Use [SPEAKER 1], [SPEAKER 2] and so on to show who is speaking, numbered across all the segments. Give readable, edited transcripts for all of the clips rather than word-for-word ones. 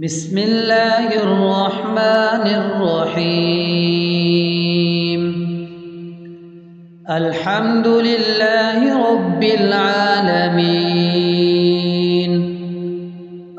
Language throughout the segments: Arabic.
[SPEAKER 1] بسم الله الرحمن الرحيم. الحمد لله رب العالمين،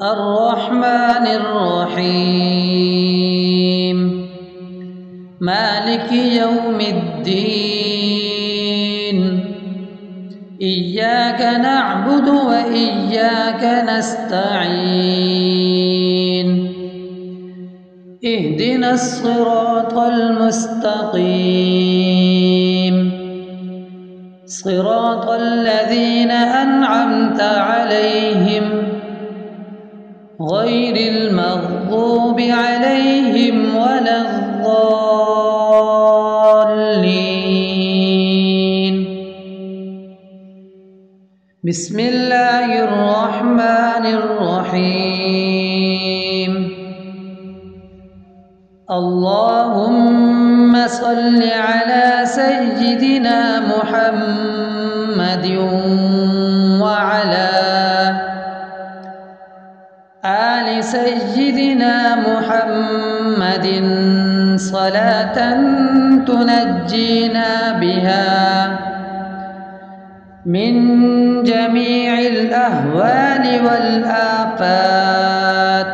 [SPEAKER 1] الرحمن الرحيم، مالك يوم الدين. إياك نعبد وإياك نستعين. اهدنا الصراط المستقيم، صراط الذين أنعمت عليهم غير المغضوب عليهم ولا الضالين. بسم الله الرحمن الرحيم. اللهم صل على سيدنا محمد وعلى آل سيدنا محمد صلاة تنجينا بها من جميع الأهوال والآفات،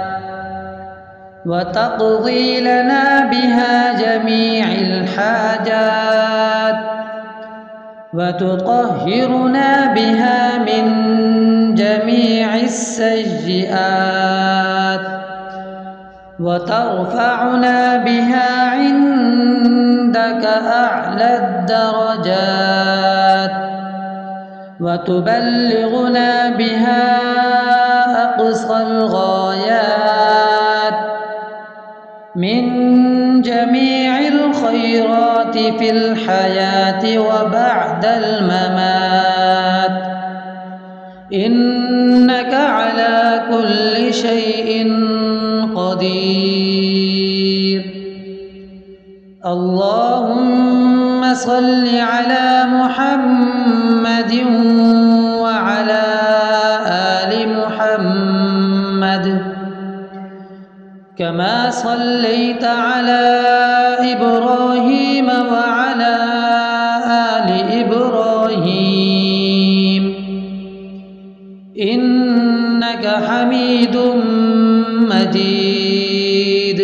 [SPEAKER 1] وتقضي لنا بها جميع الحاجات، وتطهرنا بها من جميع السيئات، وترفعنا بها عندك أعلى الدرجات، وتبلغنا بها أقصى الغايات من جميع الخيرات في الحياة وبعد الممات، إنك على كل شيء قدير. اللهم صل على محمد وعلى آل محمد كما صليت على إبراهيم وعلى آل إبراهيم إنك حميد مجيد.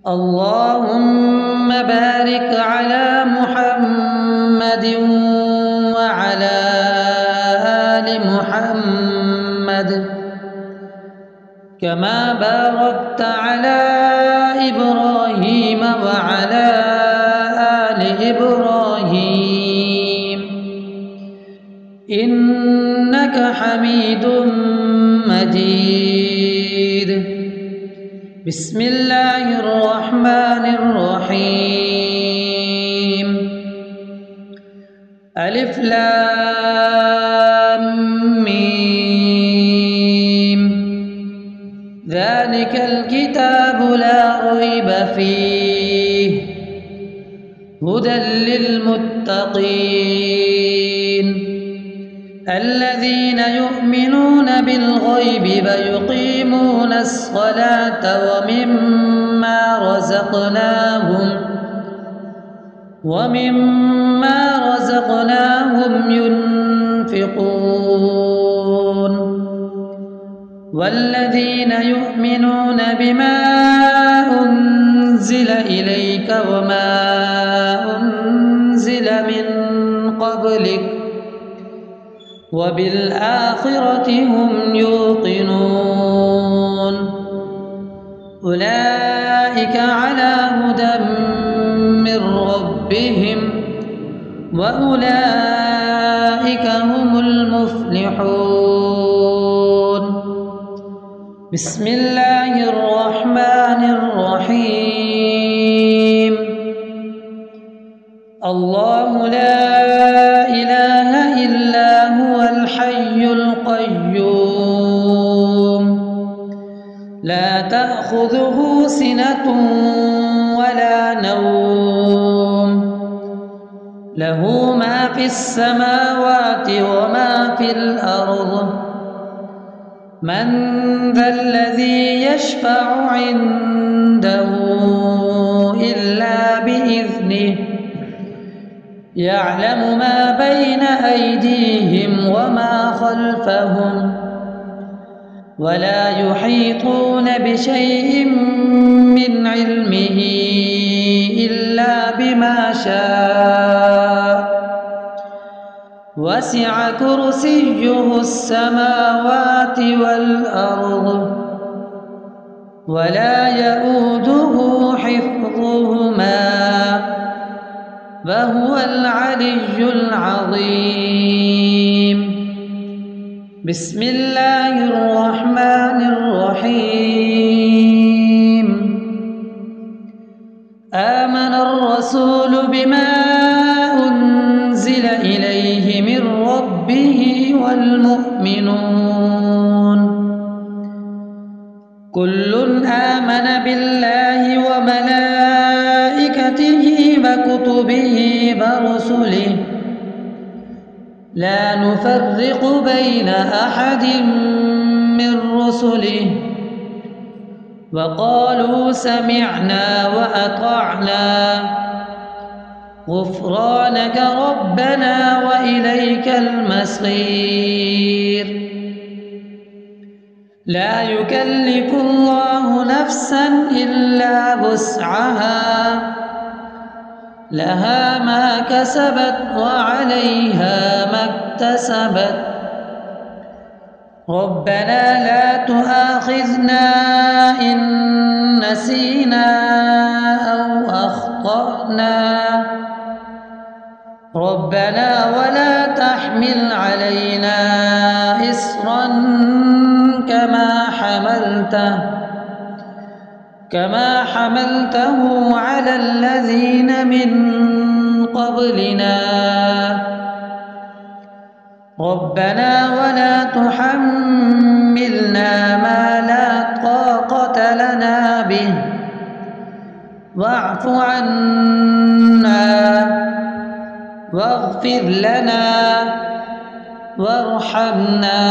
[SPEAKER 1] اللهم بارك على محمد وعلى آل محمد كما باركت على إبراهيم وعلى آل إبراهيم إنك حميد مجيد. بسم الله الرحمن الرحيم. ألف لام ميم. ذلك الكتاب لا ريب فيه هدى للمتقين الذين يؤمنون بالغيب ويقيمون الصلاة ومما رزقناهم ينفقون والذين يؤمنون بما أنزل إليك وما أنزل من قبلك وبالآخرة هم يوقنون أولئك على هدى من ربهم وأولئك هم المفلحون. بسم الله الرحمن الرحيم. الله لا إله إلا هو الحي القيوم لا تأخذه سنة ولا نوم له ما في السماوات وما في الأرض من ذا الذي يشفع عنده إلا بإذنه يعلم ما بين أيديهم وما خلفهم ولا يحيطون بشيء من علمه إلا بما شاء وسع كرسيه السماوات والأرض ولا يؤوده حفظهما وهو العلي العظيم. بسم الله الرحمن الرحيم. آمن الرسول بما أنزل إليه من ربه والمؤمنون كل آمن بالله وملائكته وكتبه ورسله لا نفرق بين أحد من رسله وقالوا سمعنا وأطعنا غفرانك ربنا وإليك المصير. لا يكلف الله نفسا إلا وسعها لها ما كسبت وعليها ما اكتسبت ربنا لا تؤاخذنا إن نسينا أو أخطأنا ربنا ولا تحمل علينا إصرا كما حملته على الذين من قبلنا ربنا ولا تحملنا ما لا طاقة لنا به واعف عنا واغفر لنا وارحمنا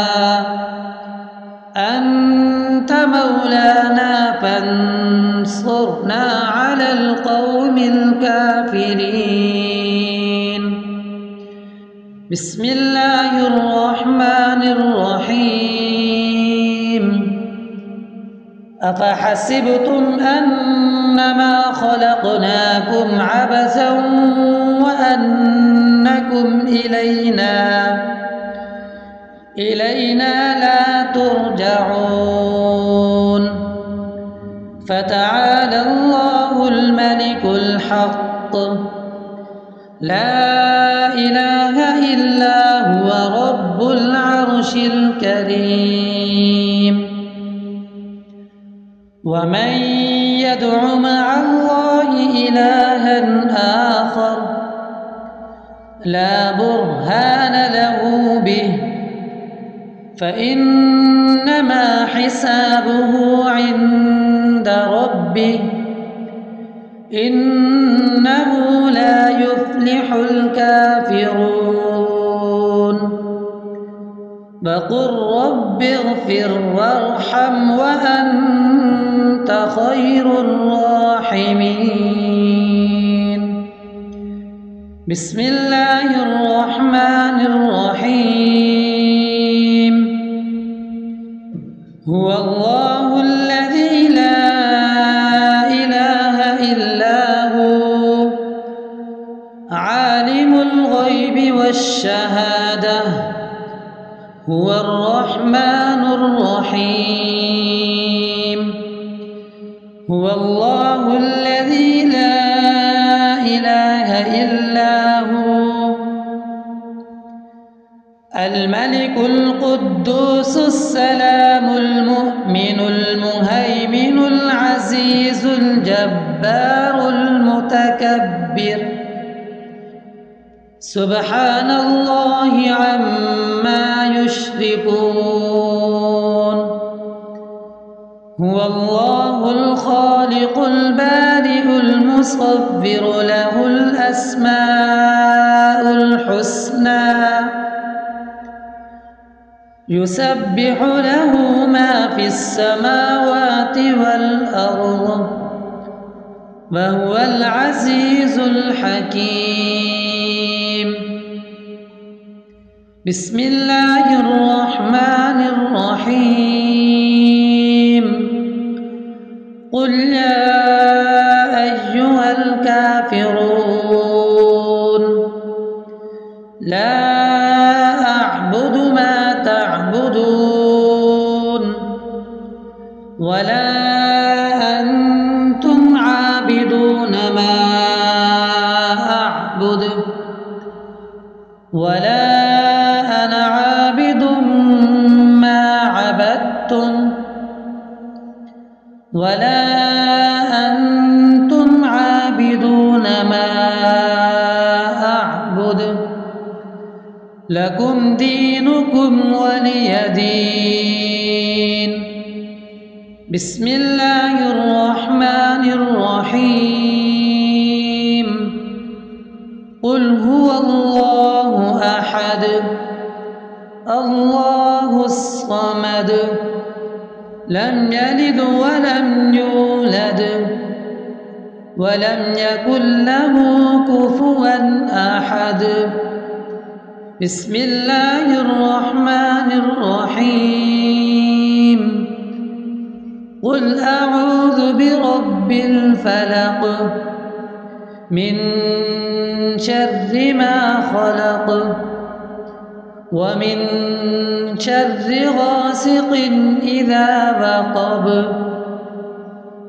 [SPEAKER 1] أنت مولانا فانصرنا على القوم الكافرين. بسم الله الرحمن الرحيم. أفحسبتم أنما خلقناكم عبثا وأنكم إلينا لا ترجعون فتعالى الله الملك الحق لا إله إلا هو رب العرش الكريم. ومن يدع مع الله إلها آخر لا برهان له به فإنما حسابه عند ربه إنه لا يفلح الكافرون. وقل رب اغفر وارحم وأنت خير الراحمين. بسم الله الرحمن الرحيم. هو الله الذي لا إله إلا هو عالم الغيب والشهادة هو الرحمن الرحيم. هو الله الذي لا إله إلا هو الملك القدوس السلام المؤمن المهيمن العزيز الجبار المتكبر سبحان الله عما يشركون. هو الله الخالق البارئ المصور له الأسماء الحسنى يسبح له ما في السماوات والأرض وهو العزيز الحكيم. بسم الله الرحمن الرحيم. قل يا أيها الكافرون لا أعبد ما تعبدون ولا أنتم عابدون ما أعبد ولا أنا عابد ما عبدتم ولا أنتم عابدون ما أعبد لكم دينكم ولي دين. بسم الله الرحمن الرحيم. قل هو الله أحد الله الصمد لم يلد ولم يولد ولم يكن له كفوا أحد. بسم الله الرحمن الرحيم. قل أعوذ برب الفلق من شر ما خلق ومن شر غاسق إذا وقب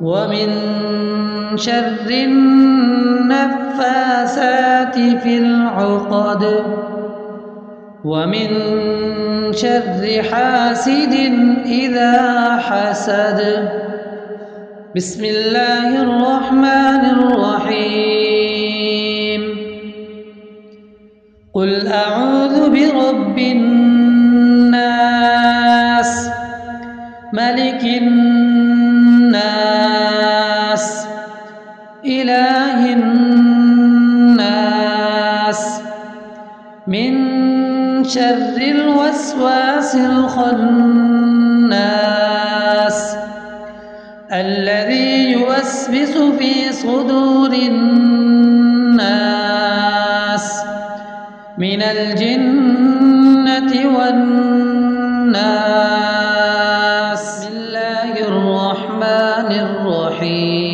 [SPEAKER 1] ومن شر النفاثات في العقد ومن شر حاسد إذا حسد. بسم الله الرحمن الرحيم. قل أعوذ برب الناس ملك الناس إله الناس من شر الوسواس الخناس الذي يوسوس في صدور الناس من الجنة والناس. بسم الله الرحمن الرحيم.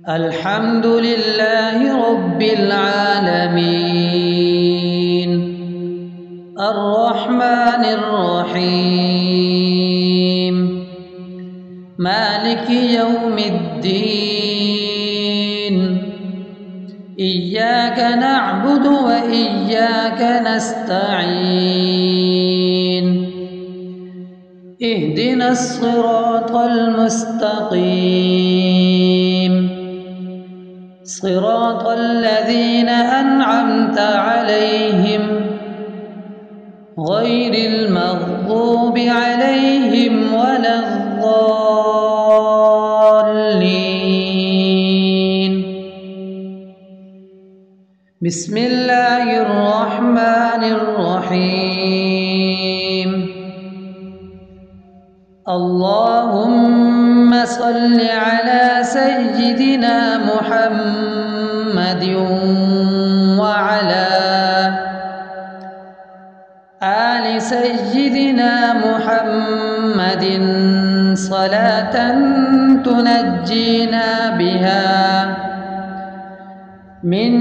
[SPEAKER 1] الحمد لله رب العالمين الرحمن الرحيم مالك يوم الدين. إياك نعبد وإياك نستعين. اهدنا الصراط المستقيم صراط الذين أنعمت عليهم غير المغضوب عليهم ولا الضالين. بسم الله الرحمن الرحيم. اللهم صل على سيدنا محمد وعلى آل سيدنا محمد صلاة تنجينا بها من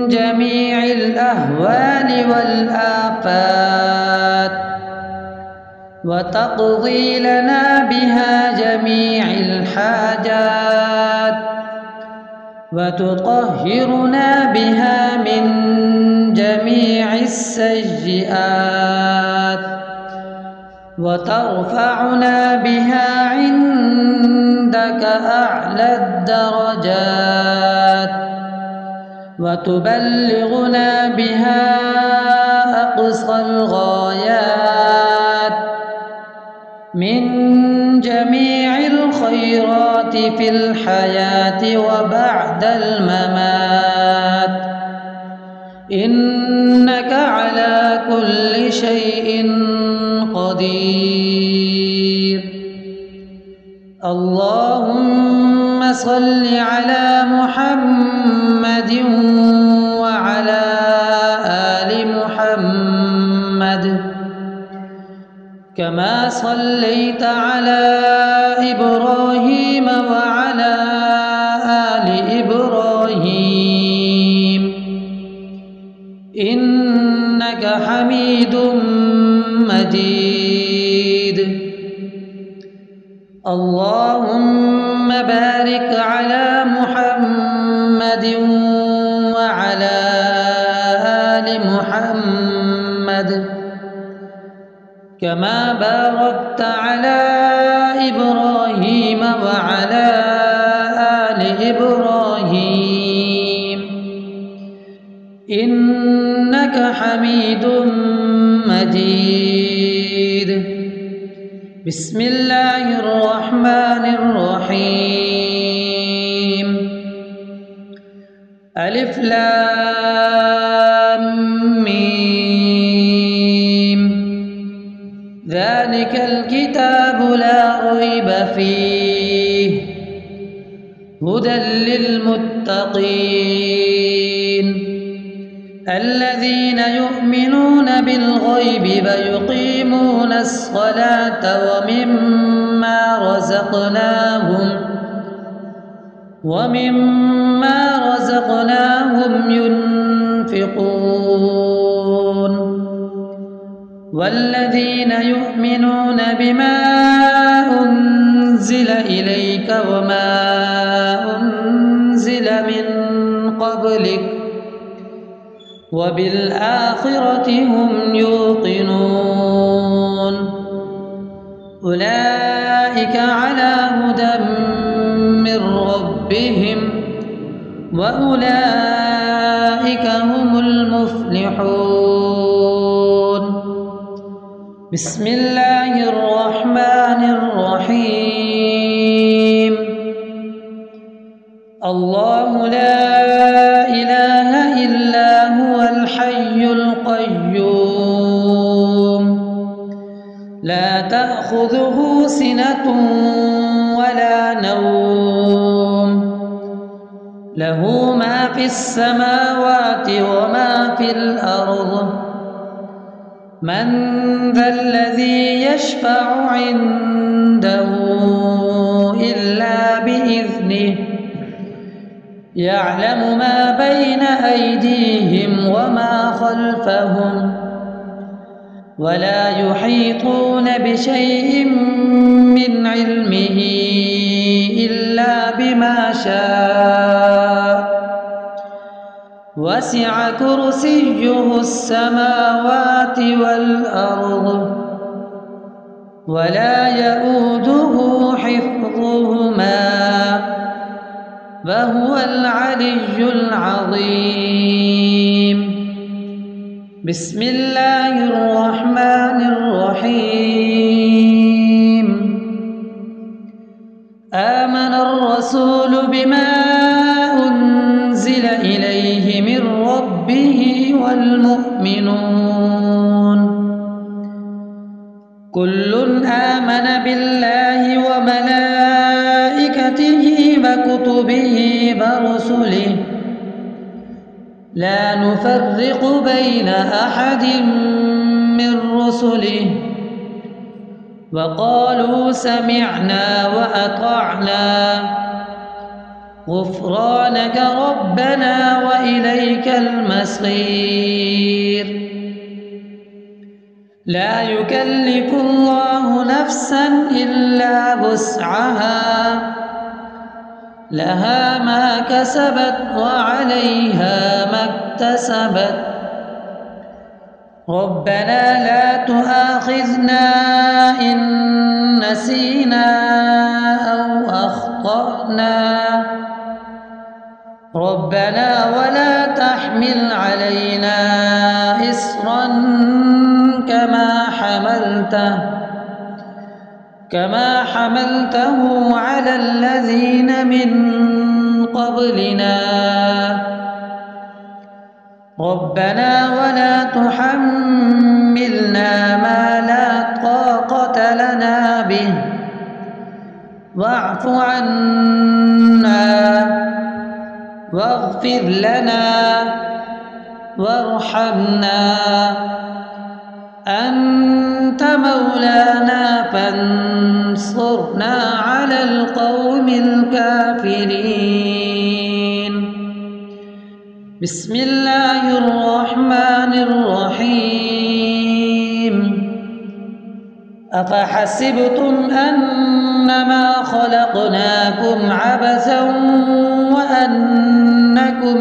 [SPEAKER 1] جميع الأهوال والآفات وتقضي لنا بها جميع الحاجات وتطهرنا بها من جميع السيئات وترفعنا بها عندك أعلى الدرجات وتبلغنا بها أقصى الغايات من جميع الخيرات في الحياة وبعد الممات إنك على كل شيء قدير. اللهم صل على محمد وعلى آل محمد كما صليت على إبراهيم وعلى آل إبراهيم إنك حميد مجيد. اللهم بارك على محمد وعلى آل محمد كما باركت على إبراهيم وعلى آل إبراهيم إنك حميد مجيد. بسم الله الرحمن الرحيم. ألف لام ميم. ذلك الكتاب لا ريب فيه هدى للمتقين الذين يؤمنون بالغيب ويقيمون الصلاة ومما رزقناهم ينفقون والذين يؤمنون بما أنزل إليك وما أنزل من قبلك وبالآخرة هم يوقنون أولئك على هدى من ربهم وأولئك هم المفلحون. بسم الله الرحمن الرحيم. الله لا إله إلا هو الحي القيوم لا تأخذه سنة ولا نوم له ما في السماوات وما في الأرض من ذا الذي يشفع عنده إلا بإذنه يعلم ما بين أيديهم وما خلفهم ولا يحيطون بشيء من علمه إلا بما شاء وسع كرسيه السماوات والأرض ولا يؤوده حفظهما وهو العلي العظيم. بسم الله الرحمن الرحيم. آمن الرسول بما أنزل إليه من ربه والمؤمنون كل آمن بالله وملائكته وكتبه ورسله لا نفرق بين أحد من رسله وقالوا سمعنا وأطعنا غفرانك ربنا وإليك المصير. لا يكلف الله نفسا إلا وسعها لها ما كسبت وعليها ما اكتسبت ربنا لا تؤاخذنا إن نسينا أو أخطأنا ربنا ولا تحمل علينا إصرا كما حملته على الذين من قبلنا ربنا ولا تحملنا ما لا طاقة لنا به واعف عنا واغفر لنا وارحمنا أنت مولانا فانصرنا على القوم الكافرين. بسم الله الرحمن الرحيم. أفحسبتم أنما خلقناكم عبثا وأنكم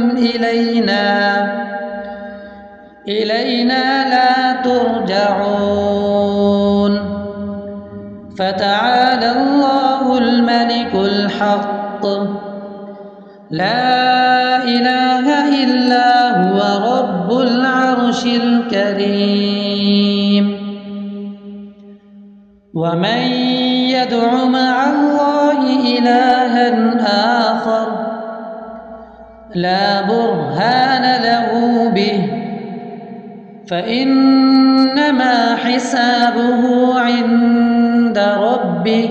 [SPEAKER 1] إلينا لا ترجعون فتعالى الله الملك الحق لا إله إلا هو رب العرش الكريم. ومن يدع مع الله إلها آخر لا برهان له به فإنما حسابه عند ربه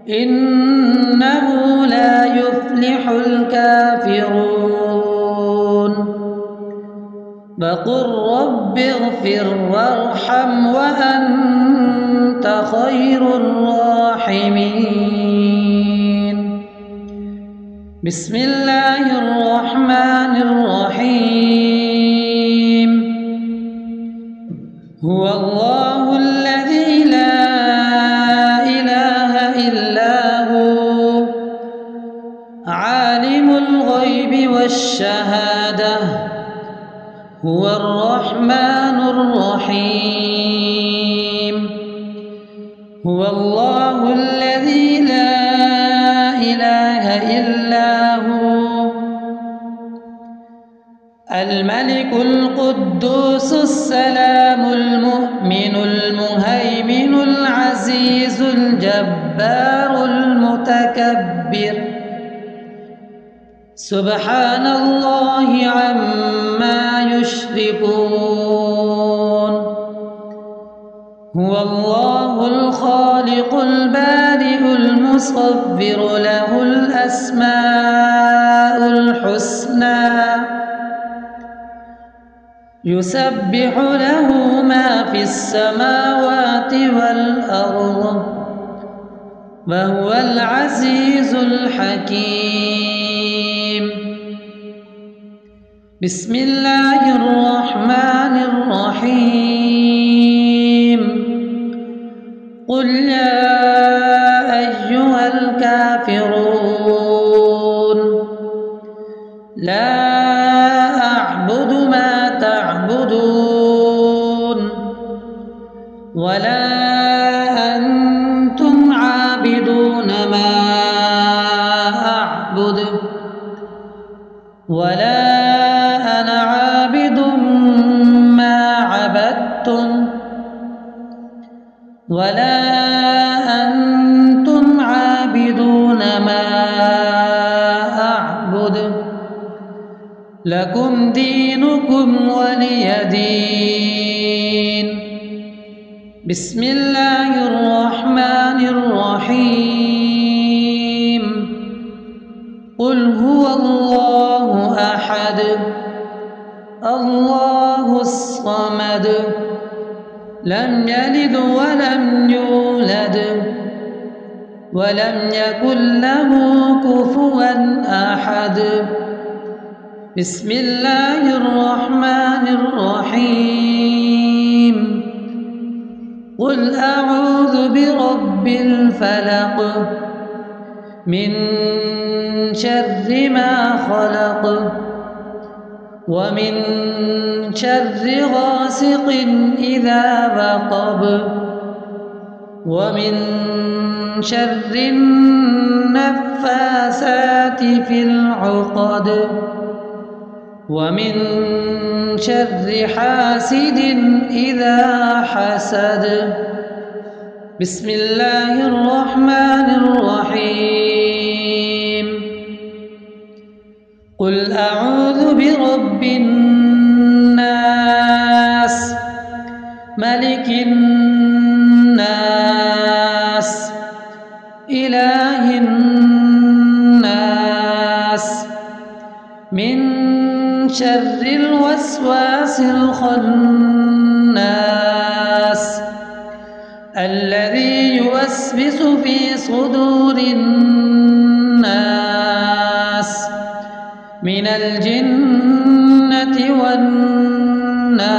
[SPEAKER 1] إنه لا يفلح الكافرون. وقل رب اغفر وارحم وأنت خير الراحمين. بسم الله الرحمن الرحيم. هو الله الذي لا إله إلا هو عالم الغيب والشهادة هو الرحمن الرحيم. هو الله الذي لا إله إلا هو الملك القدوس السلام المؤمن المهيمن العزيز الجبار المتكبر سبحان الله عما يشركون. هو الله الخالق البارئ المصور له الأسماء الحسنى يسبح له ما في السماوات والأرض وهو العزيز الحكيم. بسم الله الرحمن الرحيم. قل يا أيها الكافرون لا أعبد ما تعبدون ولا أنتم عابدون ما أعبد ولا أنا عابد ما عبدتم ولا أنتم عابدون ما أعبد لكم دينكم ولي دين. بسم الله الرحمن الرحيم. قل هو الله أحد الله الصمد لم يلد ولم يولد ولم يكن له كفوا أحد. بسم الله الرحمن الرحيم. قل أعوذ برب الفلق من شر ما خلق ومن شر غاسق إذا وقب ومن شر النفاثات في العقد ومن شر حاسد إذا حسد. بسم الله الرحمن الرحيم. قل أعوذ برب الناس ملك الناس إله الناس من شر الوسواس الخناس الذي يوسوس في صدور الناس من الجنة والناس.